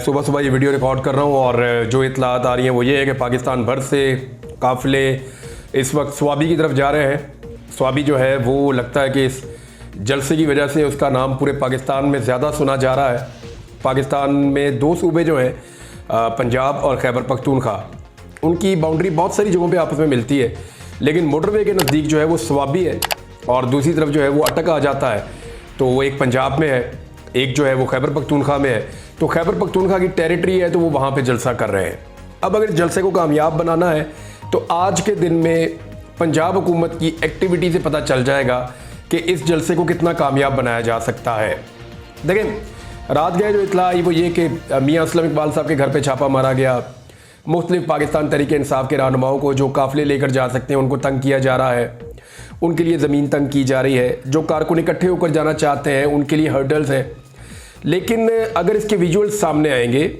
सुबह सुबह ये वीडियो रिकॉर्ड कर रहा हूँ और जो इतलात आ रही हैं वो ये है कि पाकिस्तान भर से काफ़िले इस वक्त स्वाबी की तरफ जा रहे हैं। स्वाबी जो है वो लगता है कि इस जलसे की वजह से उसका नाम पूरे पाकिस्तान में ज़्यादा सुना जा रहा है। पाकिस्तान में दो सूबे जो हैं पंजाब और खैबर पख्तूनख्वा, उनकी बाउंड्री बहुत सारी जगहों पे आपस में मिलती है, लेकिन मोटरवे के नज़दीक जो है वो स्वाबी है और दूसरी तरफ जो है वो अटक आ जाता है। तो वो एक पंजाब में है, एक जो है वो खैबर पख्तूनख्वा में है। तो खैबर पख्तूनख्वा की टेरिटरी है तो वो वहाँ पे जलसा कर रहे हैं। अब अगर जलसे को कामयाब बनाना है तो आज के दिन में पंजाब हुकूमत की एक्टिविटी से पता चल जाएगा कि इस जलसे को कितना कामयाब बनाया जा सकता है। देखें, रात गए जो इतला आई वो ये कि मियाँ असलम इकबाल साहब के घर पे छापा मारा गया। मुख्तलिफ पाकिस्तान तहरीक इंसाफ के रहनुमाओं को जो काफ़िले लेकर जा सकते हैं उनको तंग किया जा रहा है, उनके लिए ज़मीन तंग की जा रही है। जो कारकुन इकट्ठे होकर जाना चाहते हैं उनके लिए हर्डल्स हैं। लेकिन अगर इसके विजुअल्स सामने आएंगे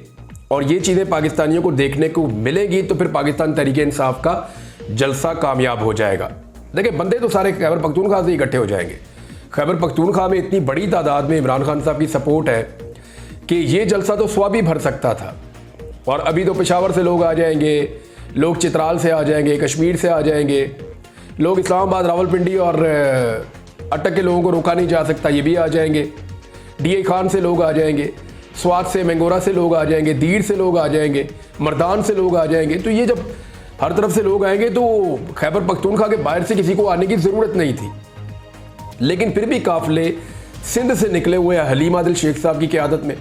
और ये चीज़ें पाकिस्तानियों को देखने को मिलेगी तो फिर पाकिस्तान तहरीक इंसाफ का जलसा कामयाब हो जाएगा। देखिए, बंदे तो सारे खैबर पख्तूनख्वा से इकट्ठे हो जाएंगे। खैबर पख्तूनख्वा में इतनी बड़ी तादाद में इमरान खान साहब की सपोर्ट है कि ये जलसा तो स्वाबी भर सकता था, और अभी तो पेशावर से लोग आ जाएंगे, लोग चित्राल से आ जाएंगे, कश्मीर से आ जाएंगे, लोग इस्लामाबाद, रावलपिंडी और अटक के लोगों को रोका नहीं जा सकता, ये भी आ जाएंगे। DI खान से लोग आ जाएंगे, स्वात से, मैंगोरा से लोग आ जाएंगे, दीर से लोग आ जाएंगे, मर्दान से लोग आ जाएंगे। तो ये जब हर तरफ से लोग आएंगे तो खैबर पख्तूनख्वा के बाहर से किसी को आने की ज़रूरत नहीं थी। लेकिन फिर भी काफ़िले सिंध से निकले हुए हलीम आदिल शेख साहब की क़यादत में,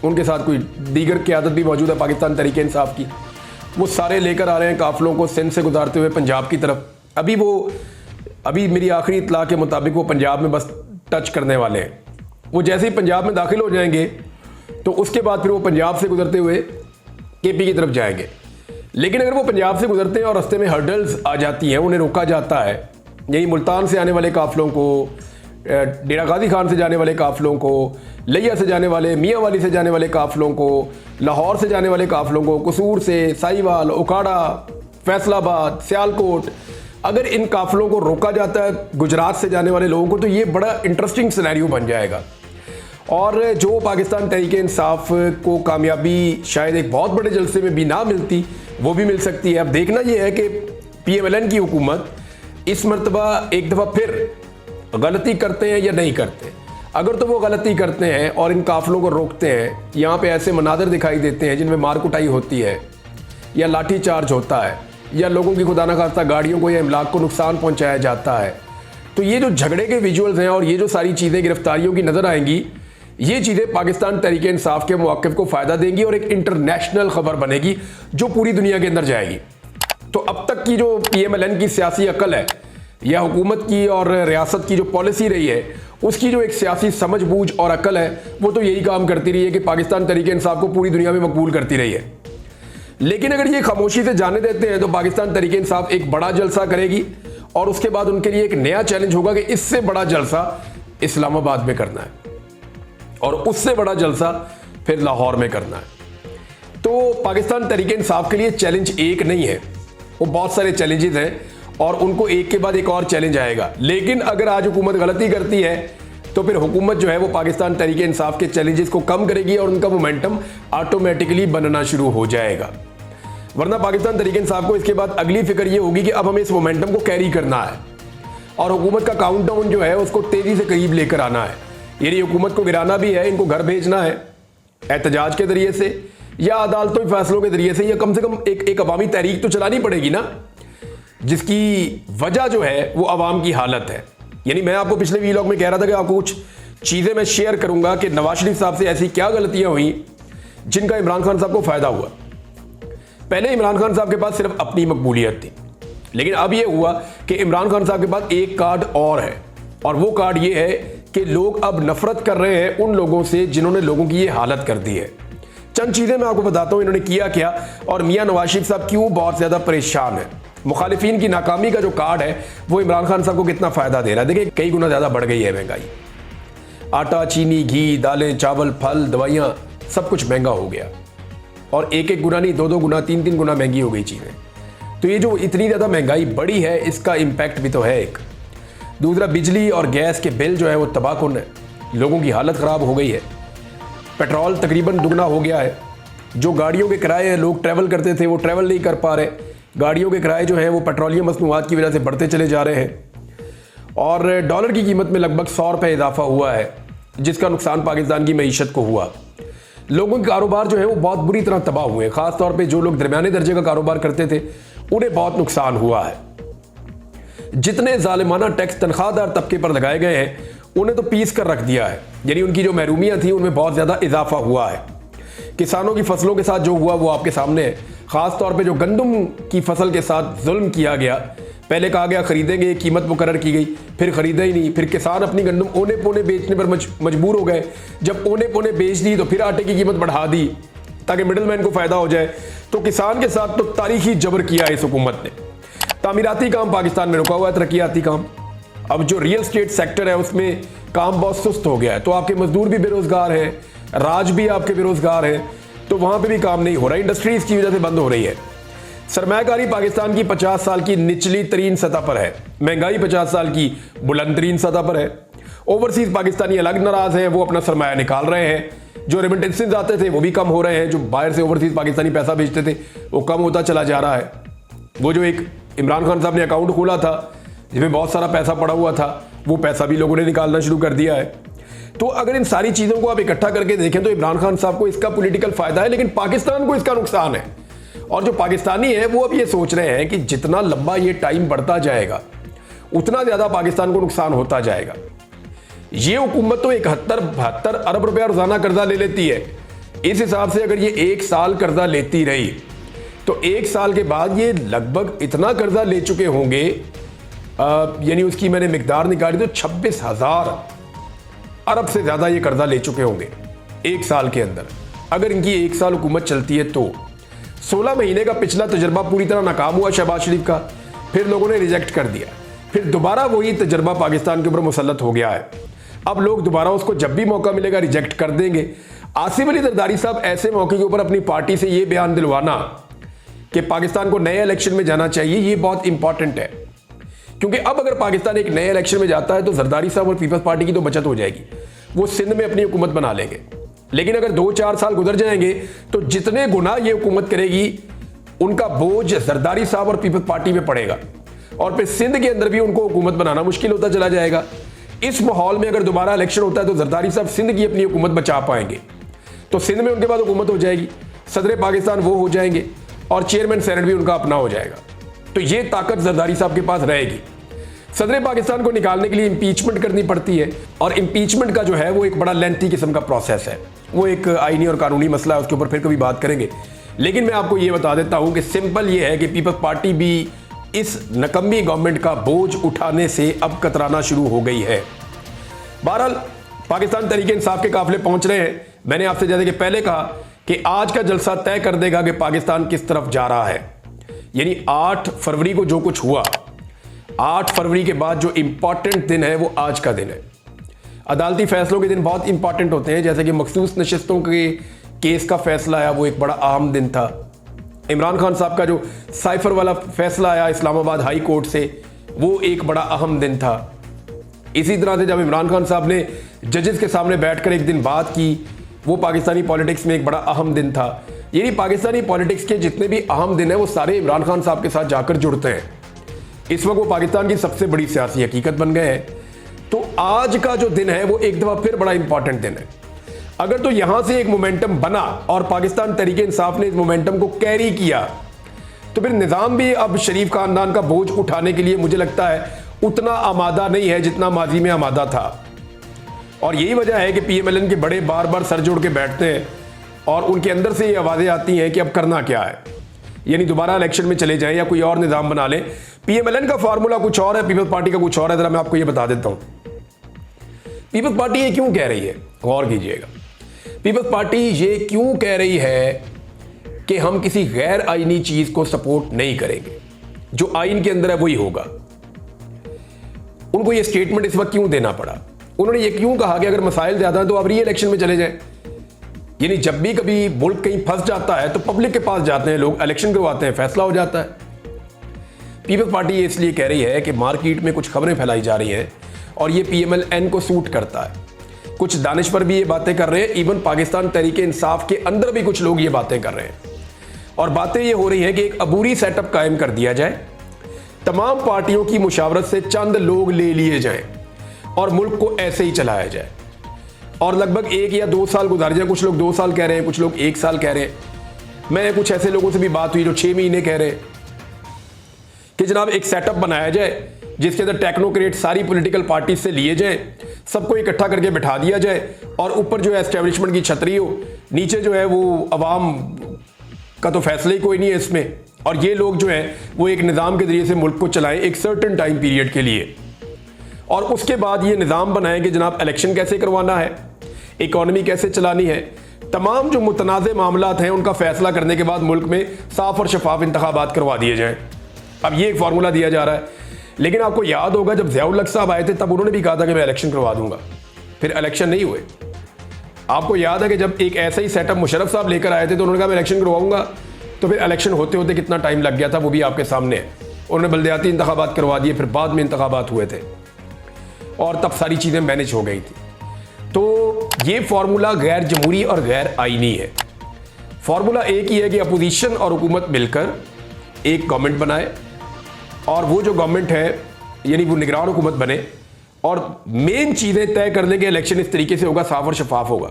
उनके साथ कोई दीगर क़यादत भी मौजूद है पाकिस्तान तहरीक इंसाफ की, वो सारे लेकर आ रहे हैं काफ़िलों को सिंध से गुजारते हुए पंजाब की तरफ। अभी मेरी आखिरी इत्तला के मुताबिक वो पंजाब में बस टच करने वाले हैं। वो जैसे ही पंजाब में दाखिल हो जाएंगे तो उसके बाद फिर वो पंजाब से गुजरते हुए KP की तरफ जाएंगे। लेकिन अगर वो पंजाब से गुजरते हैं और रास्ते में हर्डल्स आ जाती हैं, उन्हें रोका जाता है, यही मुल्तान से आने वाले काफ़िलों को, डेरा गाजी खान से जाने वाले काफ़िलों को, लिया से जाने वाले, मियाँ वाली से जाने वाले काफ़िलों को, लाहौर से जाने वाले काफ़िलों को, कसूर से, साहिवाल, उकाड़ा, फैसलाबाद, सियालकोट, अगर इन काफ़िलों को रोका जाता है गुजरात से जाने वाले लोगों को, तो ये बड़ा इंटरेस्टिंग सिनेरियो बन जाएगा। और जो पाकिस्तान तहरीक इंसाफ को कामयाबी शायद एक बहुत बड़े जलसे में भी ना मिलती, वो भी मिल सकती है। अब देखना यह है कि PMLN की हुकूमत इस मरतबा एक दफ़ा फिर गलती करते हैं या नहीं करते। अगर तो वो गलती करते हैं और इन काफ़िलों को रोकते हैं, यहाँ पे ऐसे मनाजर दिखाई देते हैं जिनमें मार कुटाई होती है या लाठी चार्ज होता है या लोगों की खुदा न खास्ता गाड़ियों को या इमलाक को नुकसान पहुँचाया जाता है, तो ये जो झगड़े के विजुअल्स हैं और ये जो सारी चीज़ें गिरफ्तारियों की नज़र आएंगी, ये चीज़ें पाकिस्तान तहरीक इंसाफ के मौक़िफ़ को फ़ायदा देंगी और एक इंटरनेशनल ख़बर बनेगी जो पूरी दुनिया के अंदर जाएगी। तो अब तक की जो PMLN की सियासी अकल है या हुकूमत की और रियासत की जो पॉलिसी रही है, उसकी जो एक सियासी समझ बूझ और अकल है, वो तो यही काम करती रही है कि पाकिस्तान तहरीक इंसाफ को पूरी दुनिया में मकबूल करती रही है। लेकिन अगर ये खामोशी से जाने देते हैं तो पाकिस्तान तहरीक इंसाफ एक बड़ा जलसा करेगी और उसके बाद उनके लिए एक नया चैलेंज होगा कि इससे बड़ा जलसा इस्लामाबाद में करना है और उससे बड़ा जलसा फिर लाहौर में करना है। तो पाकिस्तान तहरीक इंसाफ के लिए चैलेंज एक नहीं है, वो बहुत सारे चैलेंजेस हैं और उनको एक के बाद एक और चैलेंज आएगा। लेकिन अगर आज हुकूमत गलती करती है तो फिर हुकूमत जो है वो पाकिस्तान तहरीक इंसाफ के चैलेंजेस को कम करेगी और उनका मोमेंटम ऑटोमेटिकली बनना शुरू हो जाएगा। वरना पाकिस्तान तहरीक इंसाफ को इसके बाद अगली फिक्र ये होगी कि अब हमें इस मोमेंटम को कैरी करना है और हुकूमत का काउंटडाउन जो है उसको तेज़ी से करीब लेकर आना है। यानी हुकूमत को गिराना भी है, इनको घर भेजना है एहतजाज के ज़रिए से या अदालतों फैसलों के ज़रिए से, या कम से कम एक अवामी तहरीक तो चलानी पड़ेगी ना, जिसकी वजह जो है वो अवाम की हालत है। यानी मैं आपको पिछले वीलॉग में कह रहा था कि आपको कुछ चीज़ें मैं शेयर करूंगा कि नवाज शरीफ साहब से ऐसी क्या गलतियां हुई जिनका इमरान खान साहब को फ़ायदा हुआ। पहले इमरान खान साहब के पास सिर्फ अपनी मकबूलियत थी, लेकिन अब यह हुआ कि इमरान खान साहब के पास एक कार्ड और है, और वो कार्ड ये है कि लोग अब नफरत कर रहे हैं उन लोगों से जिन्होंने लोगों की ये हालत कर दी है। चंद चीज़ें मैं आपको बताता हूँ इन्होंने किया क्या और मियाँ नवाज शरीफ साहब क्यों बहुत ज़्यादा परेशान है। मुखालिफिन की नाकामी का जो कार्ड है वो इमरान खान साहब को कितना फ़ायदा दे रहा है। देखिए, कई गुना ज़्यादा बढ़ गई है महंगाई, आटा, चीनी, घी, दालें, चावल, फल, दवाइयाँ, सब कुछ महंगा हो गया और एक गुना नहीं, दो गुना, तीन गुना महंगी हो गई चीज़ें। तो ये जो इतनी ज़्यादा महंगाई बढ़ी है इसका इम्पैक्ट भी तो है एक। दूसरा, बिजली और गैस के बिल जो है वो तबाहकुन है, लोगों की हालत ख़राब हो गई है। पेट्रोल तकरीबन दुगना हो गया है, 150 रुपये जो गाड़ियों के किराए लोग ट्रैवल करते थे वो ट्रैवल नहीं कर पा रहे, गाड़ियों के किराए जो हैं वो पेट्रोलियम मसनूआत की वजह से बढ़ते चले जा रहे हैं और डॉलर की कीमत में लगभग 100 रुपये इजाफा हुआ है, जिसका नुकसान पाकिस्तान की मईशत को हुआ। लोगों के कारोबार जो है वो बहुत बुरी तरह तबाह हुए, ख़ास तौर पे जो लोग दरमियाने दर्जे का कारोबार करते थे उन्हें बहुत नुकसान हुआ है। जितने जालिमाना टैक्स तनख्वाहदार तबके पर लगाए गए हैं उन्हें तो पीस कर रख दिया है, यानी उनकी जो महरूमियाँ थी उनमें बहुत ज़्यादा इजाफा हुआ है। किसानों की फसलों के साथ जो हुआ वो आपके सामने है। ख़ास तौर पे जो गंदम की फसल के साथ जुल्म किया गया, पहले कहा गया खरीदेंगे, कीमत मुकर्रर की गई, फिर खरीदा ही नहीं, फिर किसान अपनी गंदम ओने पोने बेचने पर मजबूर हो गए। जब ओने पोने बेच दी तो फिर आटे की कीमत बढ़ा दी ताकि मिडिल मैन को फ़ायदा हो जाए। तो किसान के साथ तो तारीखी जबर किया है इस हुकूमत ने। तामीराती काम पाकिस्तान में रुका हुआ है, तरक्याती काम। अब जो रियल स्टेट सेक्टर है उसमें काम बहुत सुस्त हो गया है, तो आपके मजदूर भी बेरोजगार हैं, राज भी आपके बेरोजगार हैं, तो वहां पे भी काम नहीं हो रहा। इंडस्ट्री इसकी वजह से बंद हो रही है। सरमायाकारी पाकिस्तान की 50 साल की निचली तरीन सतह पर है, महंगाई 50 साल की बुलंद तरीन सतह पर है। ओवरसीज पाकिस्तानी अलग नाराज हैं, वो अपना सरमाया निकाल रहे हैं। जो रेमिटेंसेस आते थे वो भी कम हो रहे हैं, जो बाहर से ओवरसीज पाकिस्तानी पैसा भेजते थे वो कम होता चला जा रहा है। वो जो एक इमरान खान साहब ने अकाउंट खोला था जिसमें बहुत सारा पैसा पड़ा हुआ था, वो पैसा भी लोगों ने निकालना शुरू कर दिया है। तो अगर इन सारी चीज़ों को आप इकट्ठा करके देखें तो इमरान खान साहब को इसका पॉलिटिकल फायदा है, लेकिन पाकिस्तान को इसका नुकसान है। और जो पाकिस्तानी है वो अब ये सोच रहे हैं कि जितना लंबा ये टाइम बढ़ता जाएगा उतना ज़्यादा पाकिस्तान को नुकसान होता जाएगा। ये हुकूमत तो 71-72 अरब रुपया रोजाना कर्जा ले लेती है। इस हिसाब से अगर ये 1 साल कर्जा लेती रही तो 1 साल के बाद ये लगभग इतना कर्जा ले चुके होंगे, यानी उसकी मैंने मिकदार निकाली तो 26,000 अरब से ज़्यादा ये कर्जा ले चुके होंगे 1 साल के अंदर। अगर इनकी 1 साल हुकूमत चलती है तो 16 महीने का पिछला तजर्बा पूरी तरह नाकाम हुआ शहबाज शरीफ का, फिर लोगों ने रिजेक्ट कर दिया, फिर दोबारा वही तजर्बा पाकिस्तान के ऊपर मुसल्लत हो गया है। अब लोग दोबारा उसको जब भी मौका मिलेगा रिजेक्ट कर देंगे। आसिफ अली जरदारी साहब ऐसे मौके के ऊपर अपनी पार्टी से ये बयान दिलवाना कि पाकिस्तान को नए इलेक्शन में जाना चाहिए, ये बहुत इंपॉर्टेंट है, क्योंकि अब अगर पाकिस्तान एक नए इलेक्शन में जाता है तो जरदारी साहब और पीपल्स पार्टी की तो बचत हो जाएगी, वो सिंध में अपनी हुकूमत बना लेंगे। लेकिन अगर 2-4 साल गुजर जाएंगे तो जितने गुना ये हुकूमत करेगी उनका बोझ जरदारी साहब और पीपल्स पार्टी में पड़ेगा और फिर सिंध के अंदर भी उनको हुकूमत बनाना मुश्किल होता चला जाएगा। इस माहौल में अगर दोबारा इलेक्शन होता है तो जरदारी साहब सिंध की अपनी हुकूमत बचा पाएंगे, तो सिंध में उनके पास हुकूमत हो जाएगी, सदर पाकिस्तान वो हो जाएंगे और चेयरमैन सेनेट भी उनका अपना हो जाएगा। तो ये ताकत जरदारी साहब के पास रहेगी। सदर पाकिस्तान को निकालने के लिए इंपीचमेंट करनी पड़ती है और इंपीचमेंट का जो है वो एक बड़ा लेंथी किस्म का प्रोसेस है, वो एक आईनी और कानूनी मसला है, उसके ऊपर फिर कभी बात करेंगे। लेकिन मैं आपको ये बता देता हूं कि सिंपल ये है कि पीपल्स पार्टी भी इस नकम्मी गवर्नमेंट का बोझ उठाने से अब कतराना शुरू हो गई है। बहरहाल पाकिस्तान तहरीक इंसाफ के काफिले पहुंच रहे हैं। मैंने आपसे जैसे कि पहले कहा कि आज का जलसा तय कर देगा कि पाकिस्तान किस तरफ जा रहा है। यानी 8 फरवरी को जो कुछ हुआ, 8 फरवरी के बाद जो इंपॉर्टेंट दिन है वो आज का दिन है। अदालती फैसलों के दिन बहुत इंपॉर्टेंट होते हैं, जैसे कि मखसूस नशिस्तों के केस का फैसला आया, वो एक बड़ा अहम दिन था। इमरान खान साहब का जो साइफर वाला फैसला आया इस्लामाबाद हाई कोर्ट से, वो एक बड़ा अहम दिन था। इसी तरह से जब इमरान खान साहब ने जजेस के सामने बैठकर एक दिन बात की, वो पाकिस्तानी पॉलिटिक्स में एक बड़ा अहम दिन था। यानी पाकिस्तानी पॉलिटिक्स के जितने भी अहम दिन है वो सारे इमरान खान साहब के साथ जाकर जुड़ते हैं। इस वक्त वो पाकिस्तान की सबसे बड़ी सियासी हकीकत बन गए हैं। तो आज का जो दिन है वो एक दफा फिर बड़ा इंपॉर्टेंट दिन है। अगर तो यहां से एक मोमेंटम बना और पाकिस्तान तहरीक इंसाफ ने इस मोमेंटम को कैरी किया तो फिर निजाम भी अब शरीफ खानदान का बोझ उठाने के लिए मुझे लगता है उतना आमादा नहीं है जितना माजी में आमादा था। और यही वजह है कि PMLN के बड़े बार बार सर जोड़ के बैठते हैं और उनके अंदर से ये आवाज़ें आती हैं कि अब करना क्या है, यानी दोबारा इलेक्शन में चले जाएं या कोई और निज़ाम बना लें। PMLN का फार्मूला कुछ और है, पीपल्स पार्टी का कुछ और है। जरा मैं आपको ये बता देता हूँ पीपल्स पार्टी ये क्यों कह रही है, गौर कीजिएगा। पीपल्स पार्टी ये क्यों कह रही है कि हम किसी गैर आईनी चीज़ को सपोर्ट नहीं करेंगे, जो आइन के अंदर है वही होगा। उनको ये स्टेटमेंट इस वक्त क्यों देना पड़ा? उन्होंने ये क्यों कहा कि अगर मसाइल ज्यादा हैं तो आप री इलेक्शन में चले जाएं? यानी जब भी कभी मुल्क कहीं फंस जाता है तो पब्लिक के पास जाते हैं लोग, इलेक्शन करवाते हैं, फैसला हो जाता है। पीपल्स पार्टी ये इसलिए कह रही है कि मार्केट में कुछ खबरें फैलाई जा रही हैं और ये PMLN को सूट करता है। कुछ दानिशवर भी ये बातें कर रहे हैं, इवन पाकिस्तान तहरीके इंसाफ के अंदर भी कुछ लोग ये बातें कर रहे हैं। और बातें ये हो रही हैं कि एक अबूरी सेटअप कायम कर दिया जाए, तमाम पार्टियों की मुशावरत से चंद लोग ले लिए जाएं और मुल्क को ऐसे ही चलाया जाए। और लगभग 1 या 2 साल गुजार जाए। कुछ लोग 2 साल कह रहे हैं, कुछ लोग 1 साल कह रहे हैं। मैं कुछ ऐसे लोगों से भी बात हुई जो 6 महीने कह रहे हैं कि जनाब एक सेटअप बनाया जाए जिसके अंदर टेक्नोक्रेट सारी पॉलिटिकल पार्टी से लिए जाए, सबको इकट्ठा करके बिठा दिया जाए और ऊपर जो है एस्टेब्लिशमेंट की छतरी हो, नीचे जो है वो अवाम का तो फैसला ही कोई नहीं है इसमें। और ये लोग जो हैं वो एक निज़ाम के जरिए से मुल्क को चलाएं एक सर्टेन टाइम पीरियड के लिए, और उसके बाद ये निज़ाम बनाएं कि जनाब इलेक्शन कैसे करवाना है, इकॉनमी कैसे चलानी है, तमाम जो मुतनाज़ मामलात हैं उनका फैसला करने के बाद मुल्क में साफ और शफाफ इंतखाबात करवा दिए जाएं। अब ये एक फार्मूला दिया जा रहा है। लेकिन आपको याद होगा जब ज़ियाउल हक साहब आए थे तब उन्होंने भी कहा था कि मैं इलेक्शन करवा दूंगा, फिर इलेक्शन नहीं हुए। आपको याद है कि जब एक ऐसा ही सेटअप मुशर्रफ साहब लेकर आए थे तो उन्होंने कहा मैं इलेक्शन करवाऊंगा, तो फिर इलेक्शन होते होते कितना टाइम लग गया था वो भी आपके सामने है। उन्होंने बल्दियाती इंतखाबात करवा दिए, फिर बाद में इंतखाबात हुए थे और तब सारी चीज़ें मैनेज हो गई थी। तो ये फार्मूला गैर जमहूरी और गैर आईनी है। फार्मूला एक ही है कि अपोजिशन और हुकूमत मिलकर एक गवर्नमेंट बनाए और वो जो गवर्नमेंट है यानी वो निगरान हुकूमत बने और मेन चीज़ें तय करने के इलेक्शन इस तरीके से होगा, साफ और शफाफ होगा,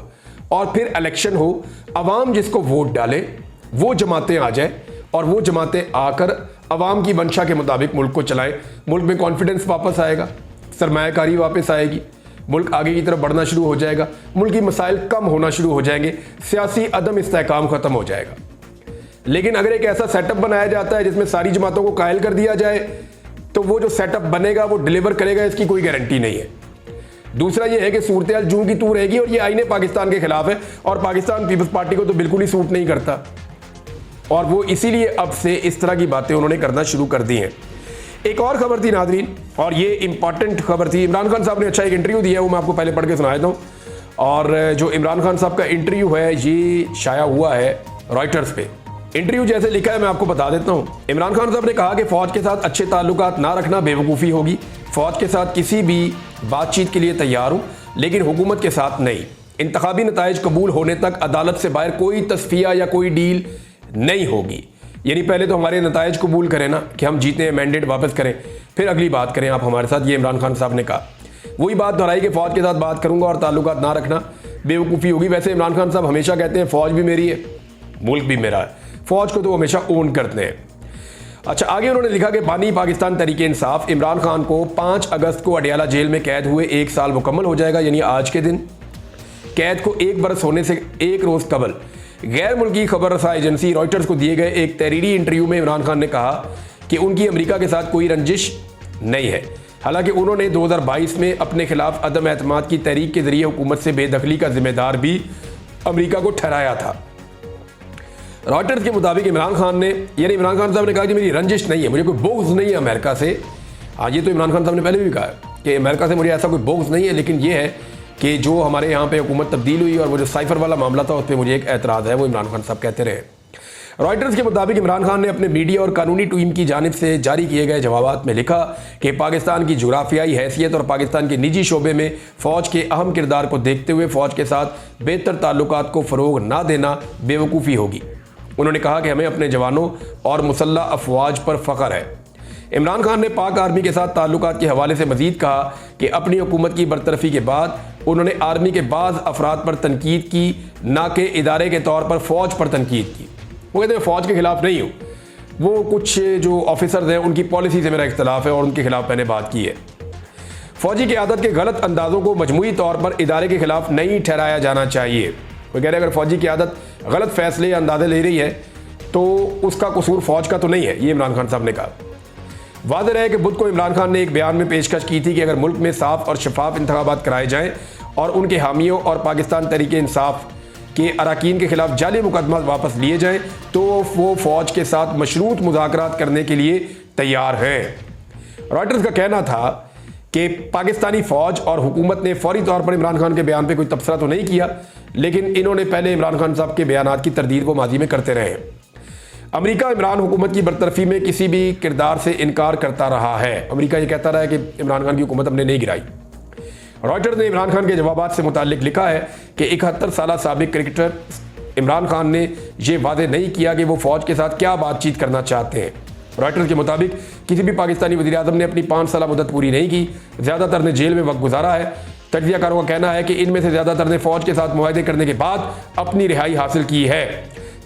और फिर इलेक्शन हो, अवाम जिसको वोट डाले वो जमातें आ जाए और वो जमातें आकर अवाम की मंशा के मुताबिक मुल्क को चलाएं। मुल्क में कॉन्फिडेंस वापस आएगा, सरमायाकारी वापस आएगी, मुल्क आगे की तरफ बढ़ना शुरू हो जाएगा, मुल्क की मसाइल कम होना शुरू हो जाएंगे, सियासी अदम इस्तेहकाम खत्म हो जाएगा। लेकिन अगर एक ऐसा सेटअप बनाया जाता है जिसमें सारी जमातों को कायल कर दिया जाए तो वो जो सेटअप बनेगा वो डिलीवर करेगा, इसकी कोई गारंटी नहीं है। दूसरा ये है कि सूरत हाल जूं की तू रहेगी और ये आईने पाकिस्तान के खिलाफ है और पाकिस्तान पीपल्स पार्टी को तो बिल्कुल ही सूट नहीं करता, और वो इसीलिए अब से इस तरह की बातें उन्होंने करना शुरू कर दी हैं। एक और खबर थी नाज़रीन, और ये इंपॉर्टेंट खबर थी। इमरान खान साहब ने अच्छा एक इंटरव्यू दिया है, वो मैं आपको पहले पढ़ के सुना देता हूँ। और जो इमरान खान साहब का इंटरव्यू है ये शाया हुआ है रॉयटर्स पे। इंटरव्यू जैसे लिखा है मैं आपको बता देता हूँ। इमरान खान साहब ने कहा कि फौज के साथ अच्छे ताल्लुकात ना रखना बेवकूफ़ी होगी। फौज के साथ किसी भी बातचीत के लिए तैयार हूँ लेकिन हुकूमत के साथ नहीं। इंतखाबी नताइज कबूल होने तक अदालत से बाहर कोई तस्फिया या कोई डील नहीं होगी। यानी पहले तो हमारे नताइज कबूल करें ना कि हम जीते हैं, मैंडेट वापस करें, फिर अगली बात करें आप हमारे साथ। ये इमरान खान साहब ने कहा। वही बात दोहराई कि फौज के साथ बात करूंगा और ताल्लुकात ना रखना बेवकूफ़ी होगी। वैसे इमरान खान साहब हमेशा कहते हैं फौज भी मेरी है, मुल्क भी मेरा है, फौज को तो हमेशा ओन करते हैं। अच्छा, आगे उन्होंने लिखा कि बानी पाकिस्तान तहरीके इंसाफ इमरान खान को 5 अगस्त को अडियाला जेल में कैद हुए 1 साल मुकम्मल हो जाएगा, यानी आज के दिन। कैद को 1 बरस होने से 1 रोज़ कबल गैर मुल्की खबर रसा एजेंसी रॉयटर्स को दिए गए एक तहरीरी इंटरव्यू में इमरान खान ने कहा कि उनकी अमेरिका के साथ कोई रंजिश नहीं है। हालांकि उन्होंने 2022 में अपने खिलाफ अदम एतमाद की तहरीक के जरिए हुकूमत से बेदखली का जिम्मेदार भी अमेरिका को ठहराया था। रॉयटर्स के मुताबिक इमरान खान साहब ने कहा कि मेरी रंजिश नहीं है, मुझे कोई बोग्ज नहीं है अमेरिका से। हाँ, ये तो इमरान खान साहब ने पहले भी कहा कि अमेरिका से मुझे ऐसा कोई बोग्ज नहीं है, लेकिन ये है कि जो हमारे यहाँ पे हुकूमत तब्दील हुई और वो जो साइफर वाला मामला था उस पर मुझे एक एतराज़ है, वो इमरान खान साहब कहते रहे। रॉयटर्स के मुताबिक इमरान खान ने अपने मीडिया और कानूनी टीम की जानिब से जारी किए गए जवाबात में लिखा कि पाकिस्तान की जुग्राफियाई हैसियत और पाकिस्तान के निजी शोबे में फ़ौज के अहम किरदार को देखते हुए फ़ौज के साथ बेहतर ताल्लुकात को फ़रोग ना देना बेवकूफ़ी होगी। उन्होंने कहा कि हमें अपने जवानों और मुसल्लह अफवाज पर फ़ख्र है। इमरान खान ने पाक आर्मी के साथ ताल्लुकात के हवाले से मजीद कहा कि अपनी हुकूमत की बरतरफी के बाद उन्होंने आर्मी के बाज़ अफराद पर तनकीद की, ना कि इदारे के तौर पर फ़ौज पर तनकीद की। वो कहते हैं फ़ौज के खिलाफ नहीं हूँ, वो कुछ जो ऑफिसर्स हैं उनकी पॉलिसी से मेरा इख्तलाफ है और उनके खिलाफ मैंने बात की है। फ़ौजी क़यादत के गलत अंदाज़ों को मजमूई तौर पर इदारे के खिलाफ नहीं ठहराया जाना चाहिए। वो कह रहे हैं अगर फ़ौजी क़यादत गलत फैसले या अंदाज़े ले रही है तो उसका कसूर फ़ौज का तो नहीं है, ये इमरान खान साहब ने कहा। वाज़ेह है कि बुध को इमरान खान ने एक बयान में पेशकश की थी कि अगर मुल्क में साफ और शफाफ इंतखाबात कराए जाएँ और उनके हामियों और पाकिस्तान तहरीके इंसाफ के अरकान के खिलाफ जाली मुकदमा वापस लिए जाएँ तो वो फ़ौज के साथ मशरूत मुज़ाकरात करने के लिए तैयार हैं। रॉयटर्स का कहना था कि पाकिस्तानी फ़ौज और हुकूमत ने फौरी तौर पर इमरान खान के बयान पर कोई तबसरा तो नहीं किया, लेकिन इन्होंने पहले इमरान खान साहब के बयानात की तरदीद वो माजी में करते रहे। अमेरिका इमरान हुकूमत की बरतरफी में किसी भी किरदार से इनकार करता रहा है। अमेरिका ये कहता रहा है कि इमरान खान की हुकूमत हमने नहीं गिराई। रॉयटर्स ने इमरान खान के जवाबात से मुताल्लिक लिखा है कि 71 साल साबिक क्रिकेटर इमरान खान ने यह वादे नहीं किया कि वो फौज के साथ क्या बातचीत करना चाहते हैं। रॉयटर्स के मुताबिक किसी भी पाकिस्तानी वज़ीर आज़म ने अपनी 5 साल मुद्दत पूरी नहीं की, ज़्यादातर ने जेल में वक्त गुजारा है। तज्ज़ियाकारों का कहना है कि इनमें से ज़्यादातर ने फौज के साथ मुआहदे करने के बाद अपनी रिहाई हासिल की है।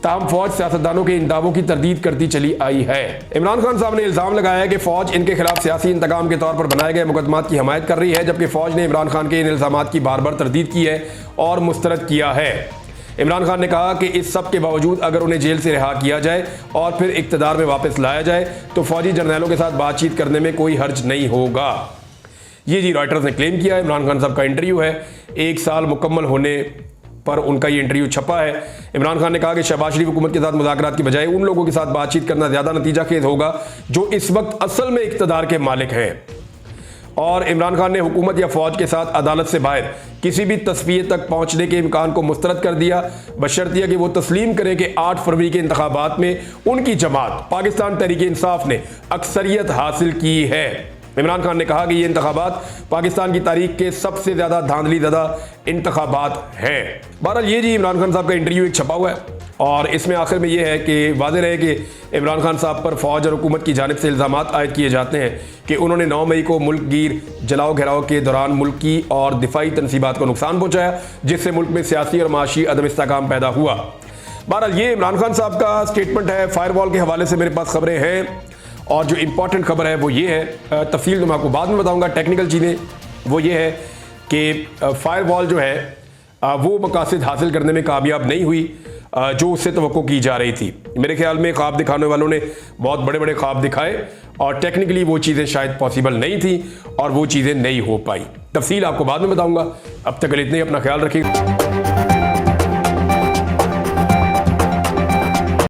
ताहम फौज सियासतदानों के इन दावों की तरदीद करती चली आई है। इमरान खान साहब ने इल्ज़ाम लगाया है कि फौज इनके खिलाफ सियासी इंतकाम के तौर पर बनाए गए मुकदमात की हमायत कर रही है, जबकि फौज ने इमरान खान के इन इल्ज़ामात की बार बार तरदीद की है और मुस्तरद किया है। इमरान खान ने कहा कि इस सब के बावजूद अगर उन्हें जेल से रिहा किया जाए और फिर इक़्तिदार में वापस लाया जाए तो फौजी जर्नैलों के साथ बातचीत करने में कोई हर्ज नहीं होगा। ये जी रॉयटर्स ने क्लेम किया है। इमरान खान साहब का इंटरव्यू है, 1 साल मुकम्मल होने पर उनका ये इंटरव्यू छपा है। इमरान खान ने कहा कि शहबाज शरीफ हुकूमत के साथ मुज़ाकरात की बजाय उन लोगों के साथ बातचीत करना ज़्यादा नतीजा खेज होगा जो इस वक्त असल में इक़्तिदार के मालिक हैं। और इमरान खान ने हुकूमत या फौज के साथ अदालत से बाहर किसी भी तस्वीर तक पहुंचने के इम्कान को मुस्तरद कर दिया, बशर्तिया कि वो तस्लीम करें कि 8 फरवरी के इंतखाबात में उनकी जमात पाकिस्तान तहरीक इंसाफ ने अक्सरियत हासिल की है। इमरान खान ने कहा कि ये इंतखाबात पाकिस्तान की तारीख के सबसे ज़्यादा धांधली ज़दा इंतखाबात हैं। बहरहाल ये जी इमरान खान साहब का इंटरव्यू एक छपा हुआ है और इसमें आखिर में ये है कि वाज़ेह रहे कि इमरान खान साहब पर फौज और हुकूमत की जानिब से इल्ज़ामात आयद किए जाते हैं कि उन्होंने 9 मई को मुल्क गिर जलाओ घेराव के दौरान मुल्की और दिफाई तनसीबात को नुकसान पहुँचाया, जिससे मुल्क में सियासी और माशी अदम इस्तेहकाम पैदा हुआ। बहरहाल ये इमरान खान साहब का स्टेटमेंट है। फायरवॉल के हवाले से मेरे पास खबरें हैं और जो इम्पॉर्टेंट खबर है वो ये है, तफसील तो मैं आपको बाद में बताऊंगा, टेक्निकल चीज़ें वो ये है कि फायरवॉल जो है वो मकासद हासिल करने में कामयाब नहीं हुई जो उससे तवक्को की जा रही थी। मेरे ख्याल में ख्वाब दिखाने वालों ने बहुत बड़े बड़े ख्वाब दिखाए और टेक्निकली वो चीज़ें शायद पॉसिबल नहीं थी और वो चीज़ें नहीं हो पाई। तफसील आपको बाद में बताऊंगा। अब तक के लिए इतने ही, अपना ख्याल रखिए।